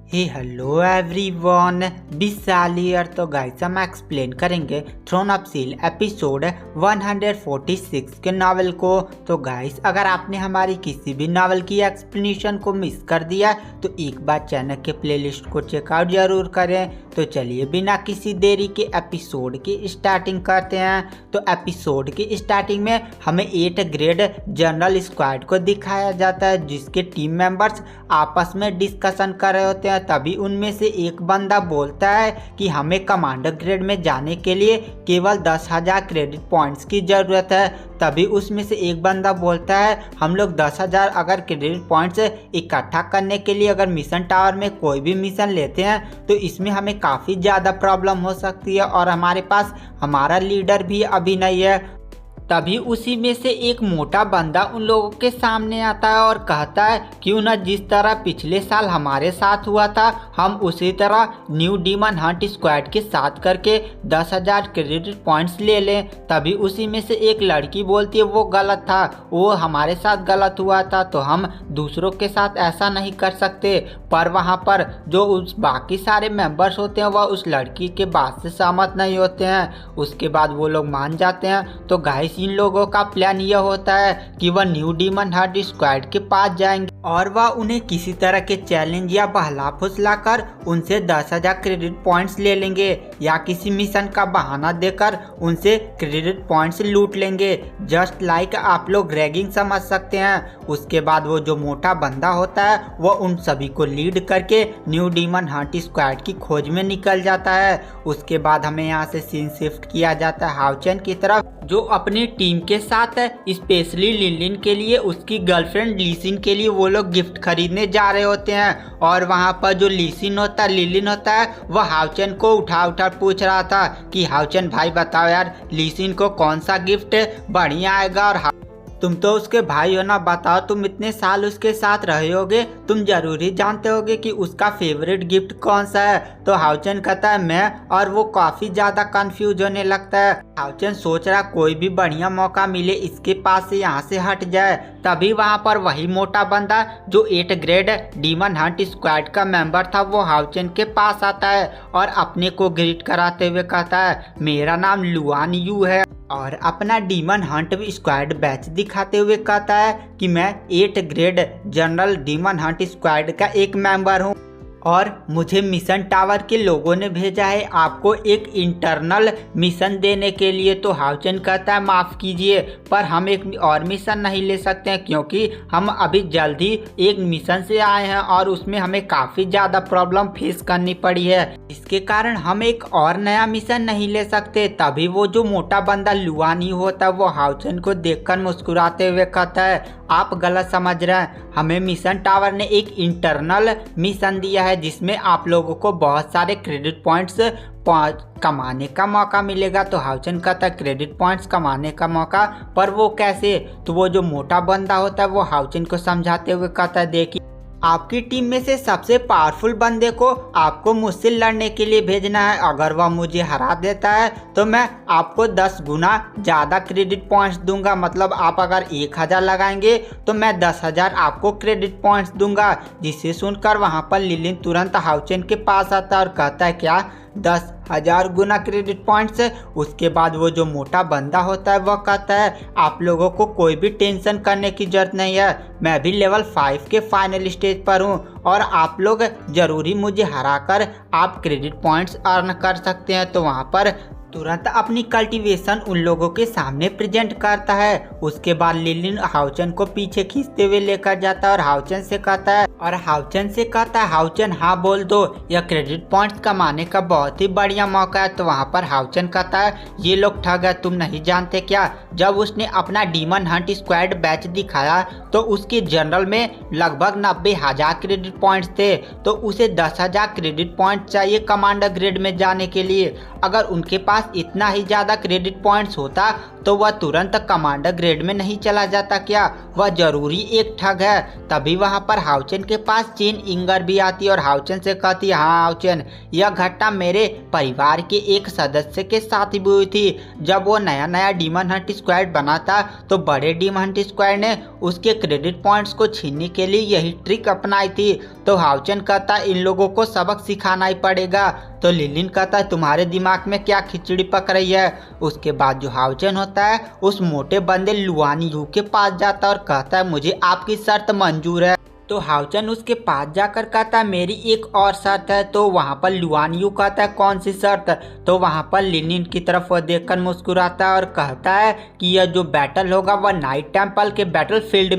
Hello everyone, बिसालियर। तो guys हम explain करेंगे थ्रोन ऑफ सील एपिसोड 146 के नावल को। तो गाइस अगर आपने हमारी किसी भी नावल की एक्सप्लेनेशन को मिस कर दिया तो एक बार चैनल के प्लेलिस्ट को चेकआउट जरूर करें। तो चलिए बिना किसी देरी के एपिसोड की स्टार्टिंग करते हैं। तो एपिसोड की स्टार्टिंग में हमें 8 ग्रेड जनरल स्क्वाड को दिखाया जाता है जिसके टीम मेंबर्स आपस में डिस्कशन कर रहे होते हैं। तभी उनमें से एक बंदा बोलता है कि हमें कमांडर ग्रेड में जाने के लिए केवल 10,000 क्रेडिट पॉइंट्स की ज़रूरत है। तभी उसमें से एक बंदा बोलता है हम लोग 10,000 अगर क्रेडिट पॉइंट्स इकट्ठा करने के लिए अगर मिशन टावर में कोई भी मिशन लेते हैं तो इसमें हमें काफ़ी ज़्यादा प्रॉब्लम हो सकती है और हमारे पास हमारा लीडर भी अभी नहीं है। तभी उसी में से एक मोटा बंदा उन लोगों के सामने आता है और कहता है क्यों ना जिस तरह पिछले साल हमारे साथ हुआ था हम उसी तरह न्यू डीमन हंट स्क्वाड के साथ करके 10,000 क्रेडिट पॉइंट्स ले लें। तभी उसी में से एक लड़की बोलती है वो गलत था, वो हमारे साथ गलत हुआ था तो हम दूसरों के साथ ऐसा नहीं कर सकते। पर वहाँ पर जो उस बाकी सारे मेंबर्स होते हैं वह उस लड़की के बात से सहमत नहीं होते हैं। उसके बाद वो लोग मान जाते हैं। तो गाइस इन लोगों का प्लान यह होता है कि वह न्यू डीमन हंट स्क्वाड के पास जाएंगे और वह उन्हें किसी तरह के चैलेंज या बहला फुसला कर उनसे 10,000 क्रेडिट पॉइंट्स ले लेंगे या किसी मिशन का बहाना देकर उनसे क्रेडिट पॉइंट्स लूट लेंगे। जस्ट लाइक आप लोग रैगिंग समझ सकते हैं। उसके बाद वो जो मोटा बंदा होता है वह उन सभी को लीड करके न्यू डीमन हंट स्क्वाड की खोज में निकल जाता है। उसके बाद हमें यहाँ से सीन शिफ्ट किया जाता है हाउचेन की तरफ जो अपनी टीम के साथ स्पेशली लिलिन के लिए उसकी गर्लफ्रेंड लीसिन के लिए वो लोग गिफ्ट खरीदने जा रहे होते हैं। और वहाँ पर जो लिलिन होता है वह हाउचेन को उठा पूछ रहा था कि हाउचेन भाई बताओ यार लीसिन को कौन सा गिफ्ट बढ़िया आएगा। और तुम तो उसके भाई हो ना, बताओ तुम इतने साल उसके साथ रहे होगे, तुम जरूरी जानते होगे कि उसका फेवरेट गिफ्ट कौन सा है। तो हाउचेन कहता है मैं, और वो काफी ज्यादा कंफ्यूज होने लगता है। हाउचेन सोच रहा कोई भी बढ़िया मौका मिले इसके पास से यहाँ से हट जाए। तभी वहाँ पर वही मोटा बंदा जो 8 ग्रेड डीमन हंट स्क्वाड का मेंबर था वो हाउचेन के पास आता है और अपने को ग्रीट कराते हुए कहता है मेरा नाम लुआन यू है और अपना डीमन हंट स्क्वाड बैच दिखाते हुए कहता है कि मैं 8 grade general demon Hunt squad का एक मेंबर हूँ और मुझे मिशन टावर के लोगों ने भेजा है आपको एक इंटरनल मिशन देने के लिए। तो हाउचेन कहता है माफ़ कीजिए पर हम एक और मिशन नहीं ले सकते हैं क्योंकि हम अभी जल्द ही एक मिशन से आए हैं और उसमें हमें काफ़ी ज़्यादा प्रॉब्लम फेस करनी पड़ी है, इसके कारण हम एक और नया मिशन नहीं ले सकते। तभी वो जो मोटा बंदा लुआनी होता है वो हाउचेन को देखकर मुस्कुराते हुए कहता है आप गलत समझ रहे हैं, हमें मिशन टावर ने एक इंटरनल मिशन दिया है जिसमें आप लोगों को बहुत सारे क्रेडिट पॉइंट्स कमाने का मौका मिलेगा। तो हाउचेन कहता है क्रेडिट पॉइंट्स कमाने का मौका, पर वो कैसे। तो वो जो मोटा बंदा होता है वो हाउचेन को समझाते हुए कहता है देखिए आपकी टीम में से सबसे पावरफुल बंदे को आपको मुझसे लड़ने के लिए भेजना है। अगर वह मुझे हरा देता है तो मैं आपको 10 गुना ज़्यादा क्रेडिट पॉइंट्स दूंगा। मतलब आप अगर 1,000 लगाएंगे तो मैं 10,000 आपको क्रेडिट पॉइंट्स दूंगा। जिसे सुनकर वहाँ पर लिलिन तुरंत हाउचेन के पास आता है और कहता है क्या 10,000 गुना क्रेडिट पॉइंट्स। उसके बाद वो जो मोटा बंदा होता है वह कहता है आप लोगों को कोई भी टेंशन करने की जरूरत नहीं है, मैं भी लेवल 5 के फाइनल स्टेज पर हूँ और आप लोग जरूरी मुझे हराकर आप क्रेडिट पॉइंट्स अर्न कर सकते हैं। तो वहाँ पर तुरंत अपनी कल्टीवेशन उन लोगों के सामने प्रेजेंट करता है। उसके बाद लिलिन हाउचेन को पीछे खींचते हुए लेकर जाता है और हाउचेन से कहता है हाउचेन हाँ बोल दो, यह क्रेडिट पॉइंट्स कमाने का बहुत ही बढ़िया मौका है। तो वहाँ पर हाउचेन कहता है ये लोग ठग है, तुम नहीं जानते क्या। जब उसने अपना डीमन हंट स्क्वाड बैच दिखाया तो उसके जनरल में लगभग 90,000 क्रेडिट पॉइंट्स थे, तो उसे 10,000 क्रेडिट पॉइंट चाहिए कमांडर ग्रेड में जाने के लिए। अगर उनके पास इतना ही ज़्यादा क्रेडिट पॉइंट्स होता तो वह तुरंत कमांडर ग्रेड में नहीं चला जाता क्या, वह जरूरी एक ठग है। तभी वहाँ पर हाउचेन के पास चेन इंगर भी आती और हाउचेन से कहती हाँ हाउचेन यह घटना मेरे परिवार के एक सदस्य के साथ भी हुई थी। जब वो नया डीमन हंट स्क्वाड बना था तो बड़े डिमंड स्क्वाड ने उसके क्रेडिट पॉइंट्स को छीनने के लिए यही ट्रिक अपनाई थी। तो हाउचेन कहता इन लोगों को सबक सिखाना ही पड़ेगा। तो लिलिन कहता है तुम्हारे दिमाग में क्या खिचड़ी पक रही है। उसके बाद जो हाउचेन होता है उस मोटे बंदे लुआन यू के पास जाता है और कहता है मुझे आपकी शर्त मंजूर है। तो हाउचेन उसके पास जाकर कहता है मेरी एक और शर्त है। तो वहाँ पर लुआन यू कहता है कौन सी शर्त। तो वहाँ पर लिनिन की तरफ वह देखकर मुस्कुराता है और कहता है कि यह जो बैटल होगा वह नाइट टेम्पल के बैटलफील्ड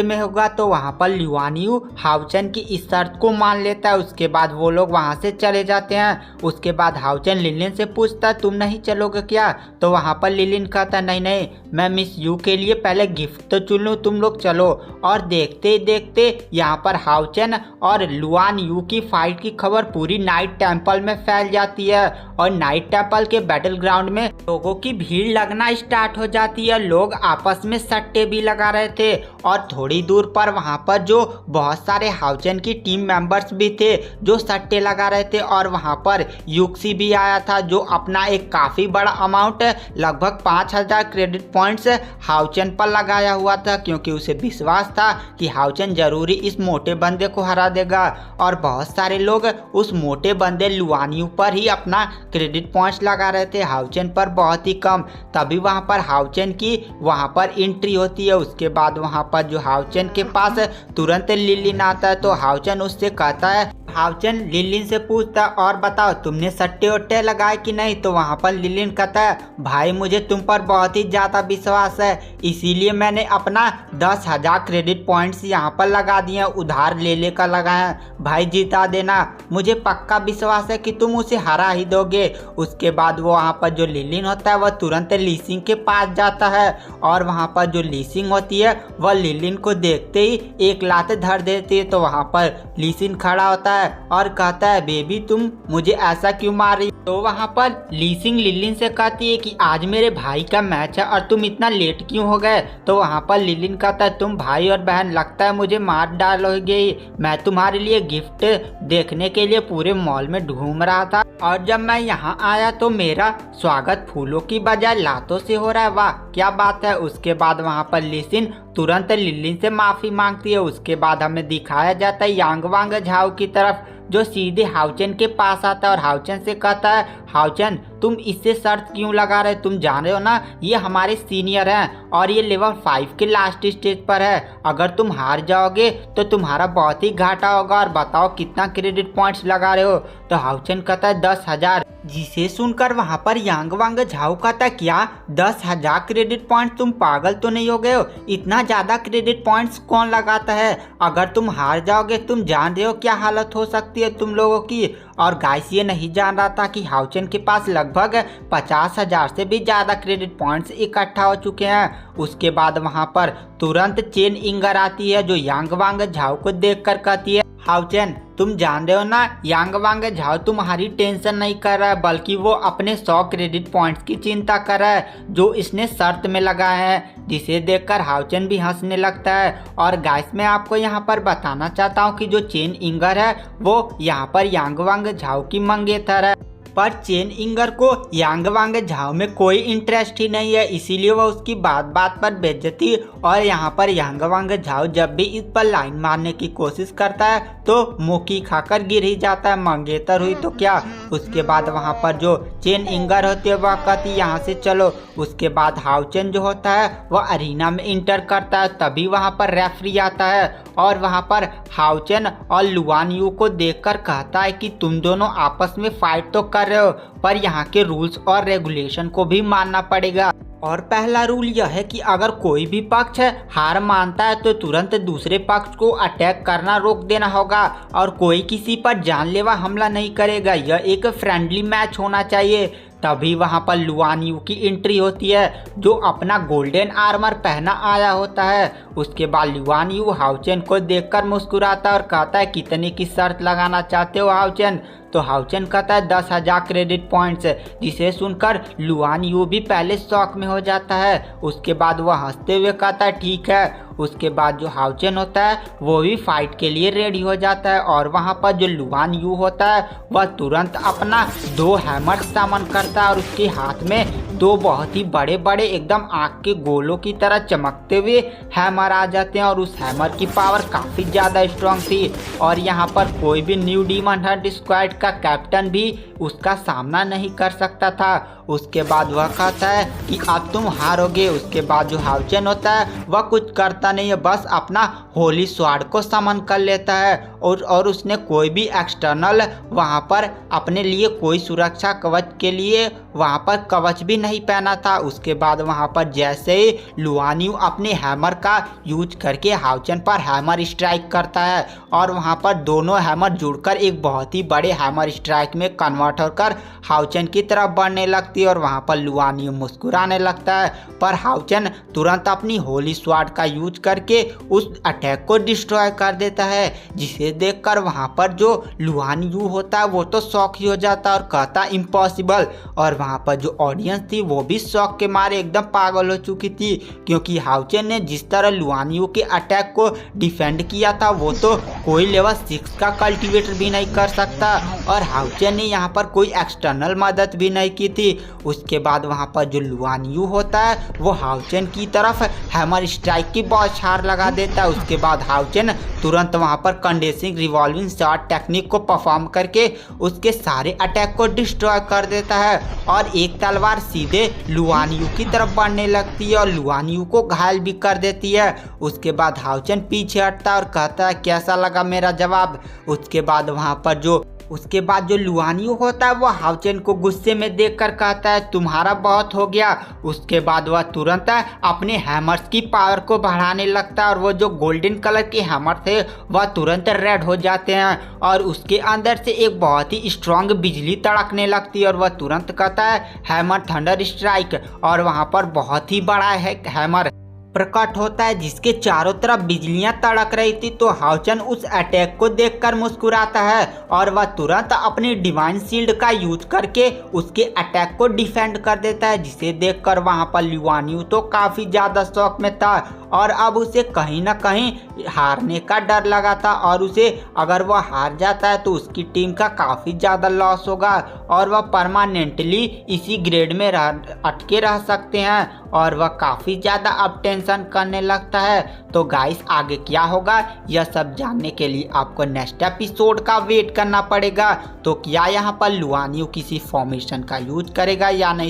में होगा। तो वहाँ पर लुआन यू हाउचेन की इस शर्त को मान लेता है। उसके बाद वो लोग वहाँ से चले जाते हैं। उसके बाद हाउचेन लिलिन से पूछता है तुम नहीं चलोगे क्या। तो वहाँ पर लिलिन कहता है नहीं मैं मिस यू के लिए पहले गिफ्ट तो चुन लूँ, तुम लोग चलो। और देखते ही देखते यहाँ पर हाउचेन और लुआन यू की फाइट की खबर पूरी नाइट टेम्पल में फैल जाती है और नाइट टेम्पल के बैटल ग्राउंड में लोगों की भीड़ लगना स्टार्ट हो जाती है। लोग आपस में सट्टे भी लगा रहे थे और थोड़ी दूर पर वहाँ पर जो बहुत सारे हाउचेन की टीम मेंबर्स भी थे जो सट्टे लगा रहे थे। और वहाँ पर यूक्सी भी आया था जो अपना एक काफ़ी बड़ा अमाउंट लगभग 5000 क्रेडिट पॉइंट्स हाउचेन पर लगाया हुआ था, क्योंकि उसे विश्वास था कि हाउचेन जरूरी इस मोटे बंदे को हरा देगा। और बहुत सारे लोग उस मोटे बंदे लुआन यू पर ही अपना क्रेडिट पॉइंट्स लगा रहे थे, हाउचेन पर बहुत ही कम। तभी वहाँ पर हाउचेन की वहाँ पर एंट्री होती है। उसके बाद वहाँ पर जो हाउचेन के पास तुरंत लिलिन आता है। तो हाउचेन उससे कहता है, हाउचेन लिलिन से पूछता और बताओ तुमने सट्टे वट्टे लगाए कि नहीं। तो वहाँ पर लिलिन कहता है भाई मुझे तुम पर बहुत ही ज़्यादा विश्वास है, इसीलिए मैंने अपना 10,000 क्रेडिट पॉइंट्स यहाँ पर लगा दिए, उधार ले लेकर लगाए। भाई जिता देना, मुझे पक्का विश्वास है कि तुम उसे हरा ही दोगे। उसके बाद वो वहाँ पर जो लिलिन होता है वह तुरंत लीसिंग के पास जाता है और वहाँ पर जो लीसिंग होती है वह लिलिन को देखते ही एक लात धर देती है। तो वहाँ पर लीसिन खड़ा होता है और कहता है बेबी तुम मुझे ऐसा क्यों मार रही। तो वहाँ पर लीसिंग लिलिन से कहती है कि आज मेरे भाई का मैच है और तुम इतना लेट क्यों हो गए। तो वहाँ पर लिलिन कहता है तुम भाई और बहन लगता है मुझे मार डालोगे, मैं तुम्हारे लिए गिफ्ट देखने के लिए पूरे मॉल में घूम रहा था और जब मैं यहाँ आया तो मेरा स्वागत फूलों की बजाय लातों से हो रहा है, वाह क्या बात है। उसके बाद वहाँ पर लिसिन तुरंत लिलिन से माफ़ी मांगती है। उसके बाद हमें दिखाया जाता है यांग वांग झाओ की तरफ जो सीधे हाउचेन के पास आता है और हाउचेन से कहता है हाउचेन तुम इससे शर्त क्यों लगा रहे, तुम जान रहे हो ना ये हमारे सीनियर हैं और ये लेवल 5 के लास्ट स्टेज पर है, अगर तुम हार जाओगे तो तुम्हारा बहुत ही घाटा होगा। और बताओ कितना क्रेडिट पॉइंट्स लगा रहे हो। तो हाउचेन कहता है 10,000। जिसे सुनकर वहाँ पर यांग वांग झाओ कहता है क्या 10,000 क्रेडिट पॉइंट, तुम पागल तो नहीं हो गए हो, इतना ज़्यादा क्रेडिट पॉइंट्स कौन लगाता है, अगर तुम हार जाओगे तुम जान रहे हो क्या हालत हो सकती है तुम लोगों की। और गाइस ये नहीं जान रहा था कि हाउचेन के पास लगभग 50,000 से भी ज़्यादा क्रेडिट पॉइंट्स इकट्ठा हो चुके हैं। उसके बाद वहाँ पर तुरंत चेन इंगर आती है जो यांग वांग झाओ को देखकर कहती है हाउचेन तुम जान रहे हो ना यांग वांग झाओ तुम्हारी टेंशन नहीं कर रहा है, बल्कि वो अपने 100 क्रेडिट पॉइंट्स की चिंता कर रहा है जो इसने शर्त में लगाए हैं। जिसे देखकर हाउचेन भी हंसने लगता है। और गाइस मैं आपको यहाँ पर बताना चाहता हूँ कि जो चेन इंगर है वो यहाँ पर यांग वांग झाओ की मंगेतर है, पर चेन इंगर को यांग वांग झाओ में कोई इंटरेस्ट ही नहीं है, इसीलिए वह उसकी बात बात पर बेइज्जती। और यहाँ पर यांग वांग झाओ जब भी इस पर लाइन मारने की कोशिश करता है तो मुक्की खाकर गिर ही जाता है, मंगेतर हुई तो क्या। उसके बाद वहाँ पर जो चेन इंगर होती है वह कहती यहाँ से चलो। उसके बाद हाउचेन जो होता है वह अरीना में इंटर करता है, तभी वहाँ पर रेफरी आता है और वहाँ पर हाउचेन और लुआन यू को देखकर कहता है कि तुम दोनों आपस में फाइट तो कर रहे हो पर यहाँ के रूल्स और रेगुलेशन को भी मानना पड़ेगा। और पहला रूल यह है कि अगर कोई भी पक्ष हार मानता है तो तुरंत दूसरे पक्ष को अटैक करना रोक देना होगा और कोई किसी पर जानलेवा हमला नहीं करेगा, यह एक फ्रेंडली मैच होना चाहिए। तभी वहाँ पर लुआन यू की एंट्री होती है जो अपना गोल्डन आर्मर पहना आया होता है। उसके बाद लुआन यू हाउचेन को देखकर मुस्कुराता है और कहता है कितने की शर्त लगाना चाहते हो हाउचेन। तो हाउचेन कहता है 10,000 क्रेडिट पॉइंट्स, जिसे सुनकर लुआन यू भी पहले शौक में हो जाता है। उसके बाद वह हंसते हुए कहता है ठीक है। उसके बाद जो हाउचेन होता है वो भी फाइट के लिए रेडी हो जाता है और वहाँ पर जो लुआन यू होता है वह तुरंत अपना 2 हैमर सामन करता है और उसके हाथ में दो बहुत ही बड़े बड़े एकदम आग के गोलों की तरह चमकते हुए हैमर आ जाते हैं और उस हैमर की पावर काफ़ी ज़्यादा स्ट्रांग थी और यहाँ पर कोई भी न्यू डीमन हंट स्क्वाड का कैप्टन भी उसका सामना नहीं कर सकता था। उसके बाद वह कहता है कि अब तुम हारोगे। उसके बाद जो हाउचेन होता है वह कुछ करता नहीं है, बस अपना होली स्वॉर्ड को समन कर लेता है और उसने कोई भी एक्सटर्नल वहाँ पर अपने लिए कोई सुरक्षा कवच के लिए वहाँ पर कवच भी नहीं पहना था। उसके बाद वहाँ पर जैसे ही लुआन यू अपने हैमर का यूज करके हाउचेन पर हैमर स्ट्राइक करता है और वहाँ पर दोनों हैमर जुड़कर एक बहुत ही बड़े हैमर स्ट्राइक में कन्वर्ट होकर हाउचेन की तरफ बढ़ने लगती है और वहाँ पर लुआन यू मुस्कुराने लगता है। पर हाउचेन तुरंत अपनी होली स्वॉर्ड का यूज करके उस अटैक को डिस्ट्रॉय कर देता है, जिसे देखकर वहाँ पर जो लुआन यू होता है वो तो शॉक ही हो जाता है और कहता इम्पॉसिबल। और वहाँ पर जो ऑडियंस थी वो भी शॉक के मारे एकदम पागल हो चुकी थी, क्योंकि हाउचेन ने जिस तरह लुआन यू के अटैक को डिफेंड किया था वो तो कोई लेवल 6 का कल्टीवेटर भी नहीं कर सकता और हाउचेन ने यहाँ पर कोई एक्सटर्नल मदद भी नहीं की थी। उसके बाद वहाँ पर जो लुआन यू होता है वो हाउचेन की तरफ हैमर स्ट्राइक की बौछार लगा देता है। उसके बाद हाउचेन तुरंत वहाँ पर कंडेंसिंग रिवॉल्विंग शॉट टेक्निक को परफॉर्म करके उसके सारे अटैक को डिस्ट्रॉय कर देता है और एक तलवार सीधे लुआन यू की तरफ बढ़ने लगती है और लुआन यू को घायल भी कर देती है। उसके बाद हाउचेन पीछे हटता है और कहता है कैसा लगा मेरा जवाब। उसके बाद जो लुआन यू होता है वो हाउचेन को गुस्से में देखकर कहता है तुम्हारा बहुत हो गया। उसके बाद वह तुरंत अपने हैमर्स की पावर को बढ़ाने लगता है और वो जो गोल्डन कलर के हैमर थे वह तुरंत रेड हो जाते हैं और उसके अंदर से एक बहुत ही स्ट्रांग बिजली तड़कने लगती है और वह तुरंत कहता है हैमर थंडर स्ट्राइक और वहाँ पर बहुत ही बड़ा है हैमर प्रकट होता है जिसके चारों तरफ बिजलियां तड़क रही थी। तो हाउचेन उस अटैक को देखकर मुस्कुराता है और वह तुरंत अपनी डिवाइन शील्ड का यूज करके उसके अटैक को डिफेंड कर देता है, जिसे देखकर वहां पर लुआन यू तो काफी ज्यादा शौक में था और अब उसे कहीं ना कहीं हारने का डर लगा था और उसे अगर वह हार जाता है तो उसकी टीम का काफ़ी ज़्यादा लॉस होगा और वह परमानेंटली इसी ग्रेड में अटके रह सकते हैं और वह काफ़ी ज़्यादा अब टेंशन करने लगता है। तो गाइस आगे क्या होगा यह सब जानने के लिए आपको नेक्स्ट एपिसोड का वेट करना पड़ेगा। तो क्या यहाँ पर लुआन यू किसी फॉर्मेशन का यूज करेगा या नहीं।